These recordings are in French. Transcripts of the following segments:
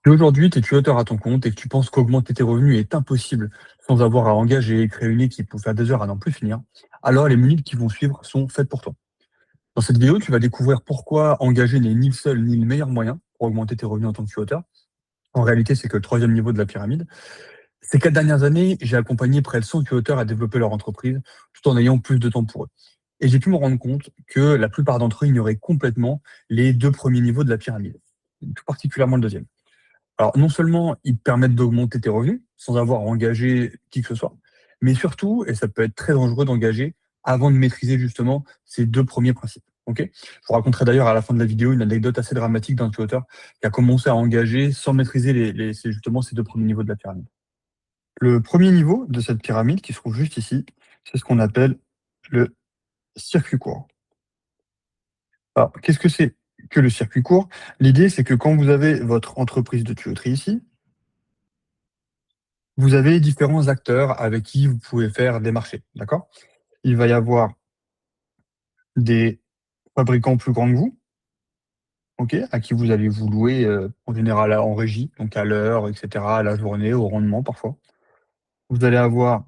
Si aujourd'hui tu es tuteur à ton compte et que tu penses qu'augmenter tes revenus est impossible sans avoir à engager, créer une équipe ou faire des heures à n'en plus finir, alors les minutes qui vont suivre sont faites pour toi. Dans cette vidéo, tu vas découvrir pourquoi engager n'est ni le seul ni le meilleur moyen pour augmenter tes revenus en tant que tuteur. En réalité, c'est que le troisième niveau de la pyramide. Ces 4 dernières années, j'ai accompagné près de 100 tueurs à développer leur entreprise tout en ayant plus de temps pour eux. Et j'ai pu me rendre compte que la plupart d'entre eux ignoraient complètement les deux premiers niveaux de la pyramide, tout particulièrement le deuxième. Alors, non seulement ils te permettent d'augmenter tes revenus sans avoir à engager qui que ce soit, mais surtout, et ça peut être très dangereux d'engager avant de maîtriser justement ces deux premiers principes. Ok. Je vous raconterai d'ailleurs à la fin de la vidéo une anecdote assez dramatique d'un tuteur qui a commencé à engager sans maîtriser justement ces deux premiers niveaux de la pyramide. Le premier niveau de cette pyramide, qui se trouve juste ici, c'est ce qu'on appelle le circuit court. Alors, qu'est-ce que c'est que le circuit court? L'idée, c'est que quand vous avez votre entreprise de tuyauterie ici, vous avez différents acteurs avec qui vous pouvez faire des marchés, d'accord? Il va y avoir des fabricants plus grands que vous, OK, à qui vous allez vous louer, en général en régie, donc à l'heure et cetera, à la journée, au rendement parfois. Vous allez avoir,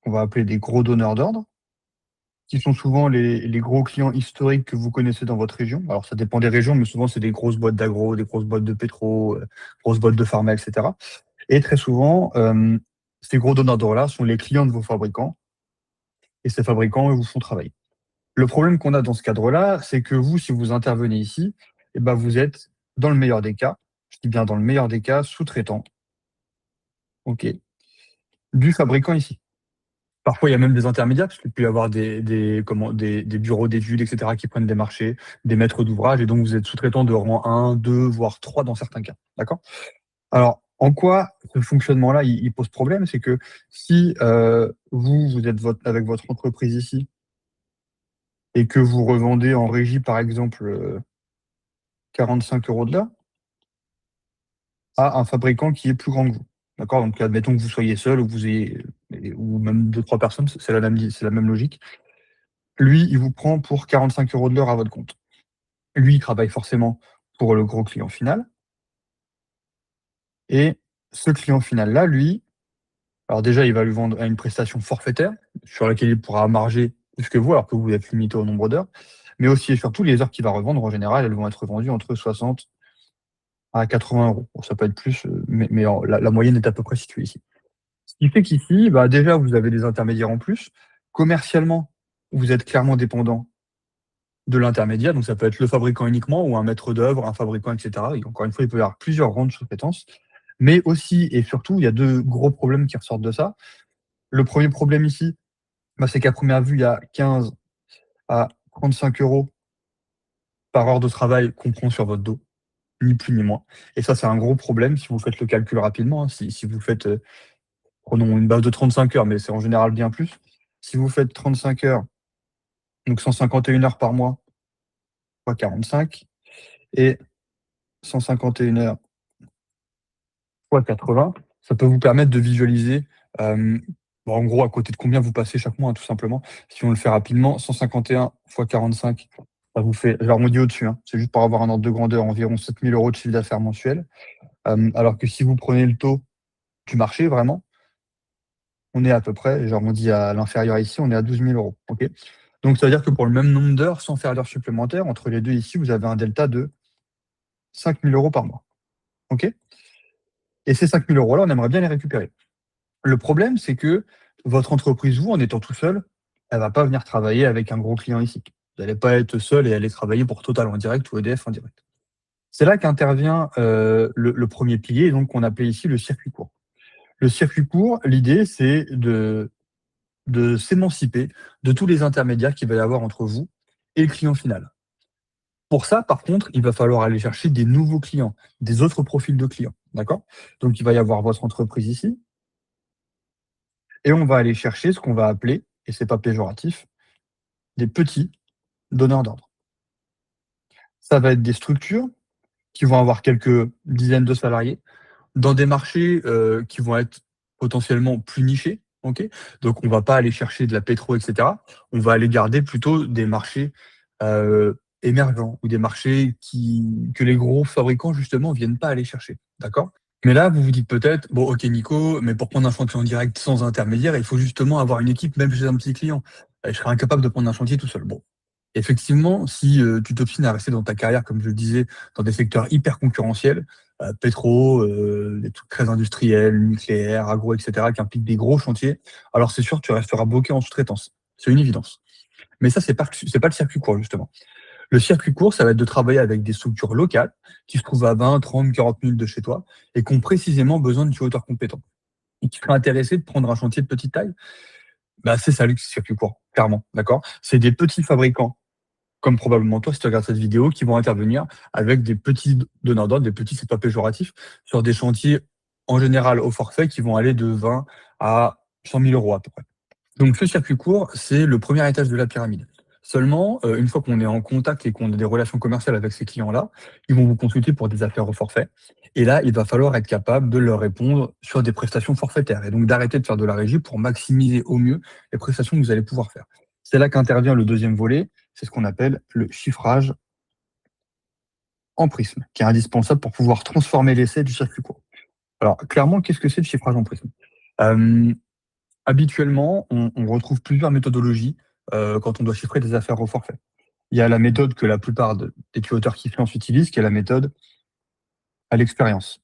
on va appeler des gros donneurs d'ordre, qui sont souvent les gros clients historiques que vous connaissez dans votre région. Alors ça dépend des régions, mais souvent c'est des grosses boîtes d'agro, des grosses boîtes de pétro, grosses boîtes de pharma et cetera. Et très souvent, ces gros donneurs d'ordre-là sont les clients de vos fabricants et ces fabricants, eux, vous font travailler. Le problème qu'on a dans ce cadre-là, c'est que vous, si vous intervenez ici, eh ben, vous êtes, dans le meilleur des cas, je dis bien dans le meilleur des cas, sous-traitant, OK, du fabricant ici. Parfois, il y a même des intermédiaires, parce qu'il peut y avoir des bureaux d'études, et cetera, qui prennent des marchés, des maîtres d'ouvrage, et donc vous êtes sous-traitant de rang 1, 2, voire 3 dans certains cas. D'accord? Alors, en quoi ce fonctionnement-là, il pose problème? C'est que si vous êtes avec votre entreprise ici et que vous revendez en régie, par exemple, 45 € de l'heure à un fabricant qui est plus grand que vous. D'accord? Donc, admettons que vous soyez seul ou que vous ayez ou même deux trois personnes, c'est la même logique. Lui, il vous prend pour 45 € de l'heure à votre compte. Lui, il travaille forcément pour le gros client final et ce client final-là, lui, alors déjà, il va lui vendre à une prestation forfaitaire sur laquelle il pourra marger plus que vous, alors que vous êtes limité au nombre d'heures, mais aussi et surtout les heures qu'il va revendre, en général, elles vont être vendues entre 60 à 80 €. Bon, ça peut être plus, mais la moyenne est à peu près située ici. Ce qui fait qu'ici, bah, déjà, vous avez des intermédiaires en plus. Commercialement, vous êtes clairement dépendant de l'intermédiaire, donc ça peut être le fabricant uniquement ou un maître d'œuvre, un fabricant, et cetera. Et encore une fois, il peut y avoir plusieurs rangs de sous-traitance. Mais aussi et surtout, il y a 2 gros problèmes qui ressortent de ça. Le premier problème ici, bah, c'est qu'à première vue, il y a 15 à 35 € par heure de travail qu'on prend sur votre dos, ni plus ni moins. Et ça, c'est un gros problème si vous faites le calcul rapidement, hein. Si vous faites, prenons une base de 35 heures, mais c'est en général bien plus. Si vous faites 35 heures, donc 151 heures par mois fois 45 et 151 heures fois 80, ça peut vous permettre de visualiser, bon, en gros, à côté de combien vous passez chaque mois, hein, tout simplement. Si on le fait rapidement, 151 fois 45, ça vous fait, j'arrondis au-dessus, hein, c'est juste pour avoir un ordre de grandeur, environ 7 000 € de chiffre d'affaires mensuel. Alors que si vous prenez le taux du marché, vraiment, on est à peu près, j'arrondis à l'inférieur ici, on est à 12 000 €. OK? Donc ça veut dire que pour le même nombre d'heures, sans faire d'heures supplémentaires, entre les 2 ici, vous avez un delta de 5 000 € par mois. OK? Et ces 5 000 € là, on aimerait bien les récupérer. Le problème, c'est que votre entreprise, vous, en étant tout seul, elle va pas venir travailler avec un gros client ici. Vous n'allez pas être seul et aller travailler pour Total en direct ou EDF en direct. C'est là qu'intervient, le 1er pilier, donc qu'on appelait ici le circuit court. Le circuit court, l'idée, c'est de s'émanciper de tous les intermédiaires qu'il va y avoir entre vous et le client final. Pour ça, par contre, il va falloir aller chercher des nouveaux clients, des autres profils de clients, d'accord? Donc il va y avoir votre entreprise ici et on va aller chercher ce qu'on va appeler, et c'est pas péjoratif, des petits donneurs d'ordre. Ça va être des structures qui vont avoir quelques dizaines de salariés dans des marchés, qui vont être potentiellement plus nichés, OK? Donc on va pas aller chercher de la pétro et cetera. On va aller garder plutôt des marchés, émergents ou des marchés que les gros fabricants justement viennent pas aller chercher, d'accord? Mais là, vous vous dites peut-être: «Bon, OK Nico, mais pour prendre un chantier en direct sans intermédiaire, il faut justement avoir une équipe même chez un petit client. Je serais incapable de prendre un chantier tout seul». Bon, effectivement, si, tu t'obstines à rester dans ta carrière, comme je le disais, dans des secteurs hyper concurrentiels, pétro, des trucs très industriels, nucléaire, agro et cetera, qui impliquent des gros chantiers, alors c'est sûr, tu resteras bloqué en sous-traitance. C'est une évidence. Mais ça, c'est pas le circuit court, justement. Le circuit court, ça va être de travailler avec des structures locales qui se trouvent à 20, 30, 40 minutes de chez toi et qui ont précisément besoin de tuyauteurs compétents et qui seraient intéressés de prendre un chantier de petite taille. Bah, c'est ça le circuit court, clairement, d'accord? C'est des petits fabricants, comme probablement toi si tu regardes cette vidéo, qui vont intervenir avec des petits donneurs d'ordre, des petits, c'est pas péjoratif, sur des chantiers en général au forfait qui vont aller de 20 à 100 000 euros à peu près. Donc ce circuit court, c'est le premier étage de la pyramide. Seulement, une fois qu'on est en contact et qu'on a des relations commerciales avec ces clients-là, ils vont vous consulter pour des affaires au forfait et là, il va falloir être capable de leur répondre sur des prestations forfaitaires et donc d'arrêter de faire de la régie pour maximiser au mieux les prestations que vous allez pouvoir faire. C'est là qu'intervient le deuxième volet, c'est ce qu'on appelle le chiffrage en prisme, qui est indispensable pour pouvoir transformer l'essai du circuit court. Alors clairement, qu'est-ce que c'est le chiffrage en prisme? Hem Habituellement, on retrouve plusieurs méthodologies, quand on doit chiffrer des affaires au forfait. Il y a la méthode que la plupart des tuyauteurs qui freelance utilisent, qui est la méthode à l'expérience.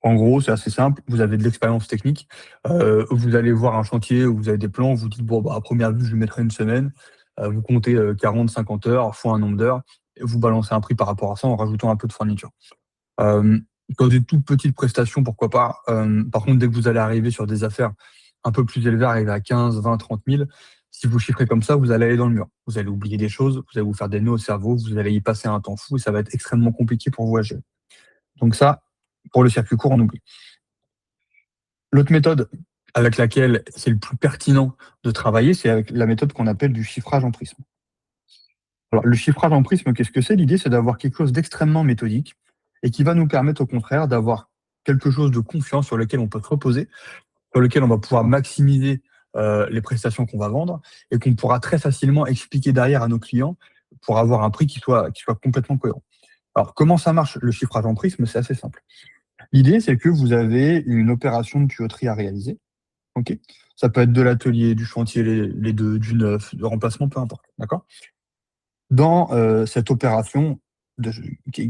En gros, c'est assez simple, vous avez de l'expérience technique, vous allez voir un chantier où vous avez des plans, vous dites: «Bon, bah, à première vue, je lui mettrai une semaine», vous comptez, 40-50 heures fois un nombre d'heures et vous balancez un prix par rapport à ça en rajoutant un peu de fourniture. Hem, Dans des toutes petites prestations, pourquoi pas. Par contre, dès que vous allez arriver sur des affaires un peu plus élevées, arriver à 15, 20, 30 000, si vous chiffrez comme ça, vous allez aller dans le mur. Vous allez oublier des choses, vous allez vous faire des nœuds au cerveau, vous allez y passer un temps fou et ça va être extrêmement compliqué pour vous à gérer. Donc ça, pour le circuit court, on oublie. L'autre méthode avec laquelle c'est le plus pertinent de travailler, c'est avec la méthode qu'on appelle du chiffrage en prisme. Alors, le chiffrage en prisme, qu'est-ce que c'est? L'idée, c'est d'avoir quelque chose d'extrêmement méthodique et qui va nous permettre, au contraire, d'avoir quelque chose de confiant sur lequel on peut se reposer, sur lequel on va pouvoir maximiser les prestations qu'on va vendre et qu'on pourra très facilement expliquer derrière à nos clients pour avoir un prix qui soit complètement cohérent. Alors, comment ça marche le chiffrage en prisme? C'est assez simple. L'idée, c'est que vous avez une opération de tuyauterie à réaliser. Ok, ça peut être de l'atelier, du chantier, les deux, du neuf, de remplacement, peu importe. D'accord. Dans cette opération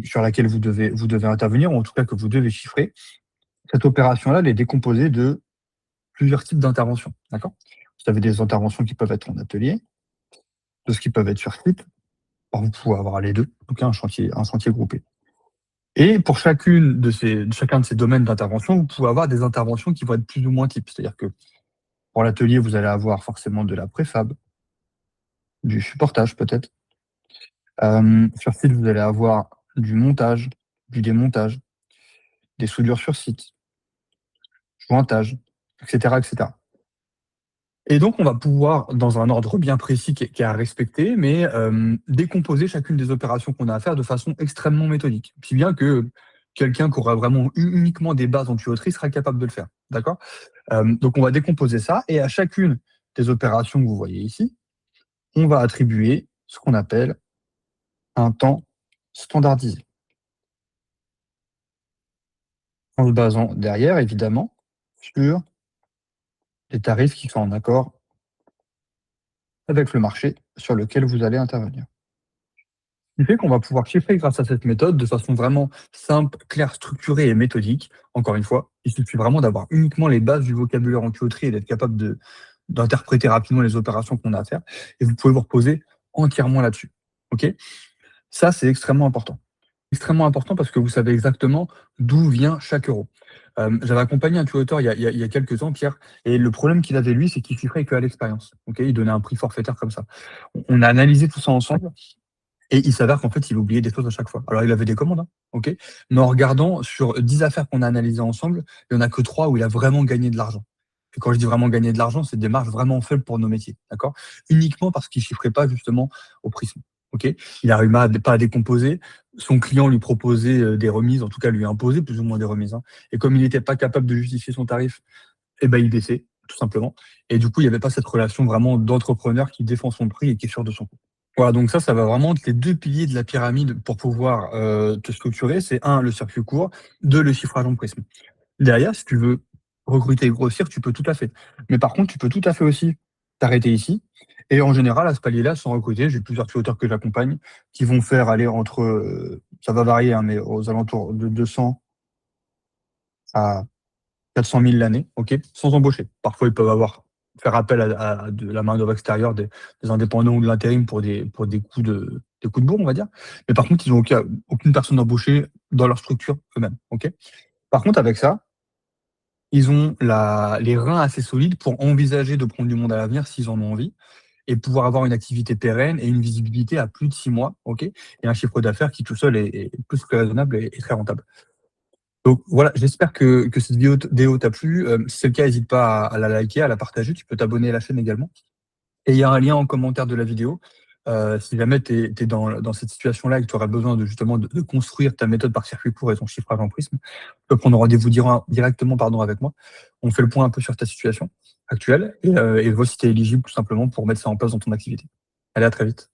sur laquelle vous devez intervenir, ou en tout cas que vous devez chiffrer, cette opération-là, elle est décomposée de plusieurs types d'interventions. D'accord. Vous avez des interventions qui peuvent être en atelier, d'autres qui peuvent être sur site. Alors, vous pouvez avoir les deux, donc un chantier groupé. Et pour chacun de ces domaines d'intervention, vous pouvez avoir des interventions qui vont être plus ou moins types. C'est-à-dire que pour l'atelier, vous allez avoir forcément de la préfab, du supportage peut-être. Sur site, vous allez avoir du montage, du démontage, des soudures sur site, jointage, et cetera, et cetera. Et donc on va pouvoir, dans un ordre bien précis qui est à respecter, mais décomposer chacune des opérations qu'on a à faire de façon extrêmement méthodique. Si bien que quelqu'un qui aura vraiment uniquement des bases en tuyauterie sera capable de le faire. D'accord? Donc on va décomposer ça et à chacune des opérations que vous voyez ici, on va attribuer ce qu'on appelle un temps standardisé. En se basant derrière, évidemment, sur des tarifs qui sont en accord avec le marché sur lequel vous allez intervenir. Ce qui fait qu'on va pouvoir chiffrer grâce à cette méthode de façon vraiment simple, claire, structurée et méthodique. Encore une fois, il suffit vraiment d'avoir uniquement les bases du vocabulaire en tuyauterie et d'être capable d'interpréter rapidement les opérations qu'on a à faire. Et vous pouvez vous reposer entièrement là-dessus. OK? Ça, c'est extrêmement important. Extrêmement important parce que vous savez exactement d'où vient chaque euro. J'avais accompagné un tuteur il y a quelques temps, Pierre, et le problème qu'il avait lui, c'est qu'il chiffrait qu'à l'expérience. OK? Il donnait un prix forfaitaire comme ça. On a analysé tout ça ensemble et il s'avère qu'en fait, il oubliait des choses à chaque fois. Alors il avait des commandes, hein, OK? Mais en regardant sur 10 affaires qu'on a analysées ensemble, il y en a que 3 où il a vraiment gagné de l'argent. Et quand je dis vraiment gagner de l'argent, c'est des marges vraiment faibles pour nos métiers, d'accord? Uniquement parce qu'il chiffrait pas justement au prisme, OK? Il n'arrive pas à décomposer. Son client lui proposait, des remises, en tout cas lui imposait plus ou moins des remises, hein, et comme il n'était pas capable de justifier son tarif, et ben il baissait, tout simplement, et du coup, il y avait pas cette relation vraiment d'entrepreneur qui défend son prix et qui est sûr de son coût. Voilà, donc ça va vraiment être les 2 piliers de la pyramide pour pouvoir, te structurer. C'est un, le circuit court, 2, le chiffrage en prisme. Derrière, si tu veux recruter et grossir, tu peux tout à fait. Mais par contre, tu peux tout à fait aussi t'arrêter ici et en général, à ce palier-là, sans recruter, j'ai plusieurs tuyauteur que j'accompagne qui vont faire aller entre, ça va varier, hein, mais aux alentours de 200 à 400 000 l'année, OK, sans embaucher. Parfois, ils peuvent faire appel à de la main-d'œuvre extérieure, des indépendants ou de l'intérim pour des coups de bourre, on va dire. Mais par contre, ils n'ont aucune personne embauchée dans leur structure eux-mêmes, OK? Par contre, avec ça, ils ont les reins assez solides pour envisager de prendre du monde à l'avenir s'ils en ont envie et pouvoir avoir une activité pérenne et une visibilité à plus de 6 mois, OK? Et un chiffre d'affaires qui tout seul est plus que raisonnable et très rentable. Donc voilà, j'espère que cette vidéo t'a plu. Si c'est le cas, n'hésite pas à la liker, à la partager. Tu peux t'abonner à la chaîne également. Et il y a un lien en commentaire de la vidéo. Si jamais tu es dans cette situation-là et que tu auras besoin justement de construire ta méthode par circuit court et ton chiffrage en prisme, tu peux prendre rendez-vous directement avec moi. On fait le point un peu sur ta situation actuelle et voir si tu es éligible tout simplement pour mettre ça en place dans ton activité. Allez, à très vite.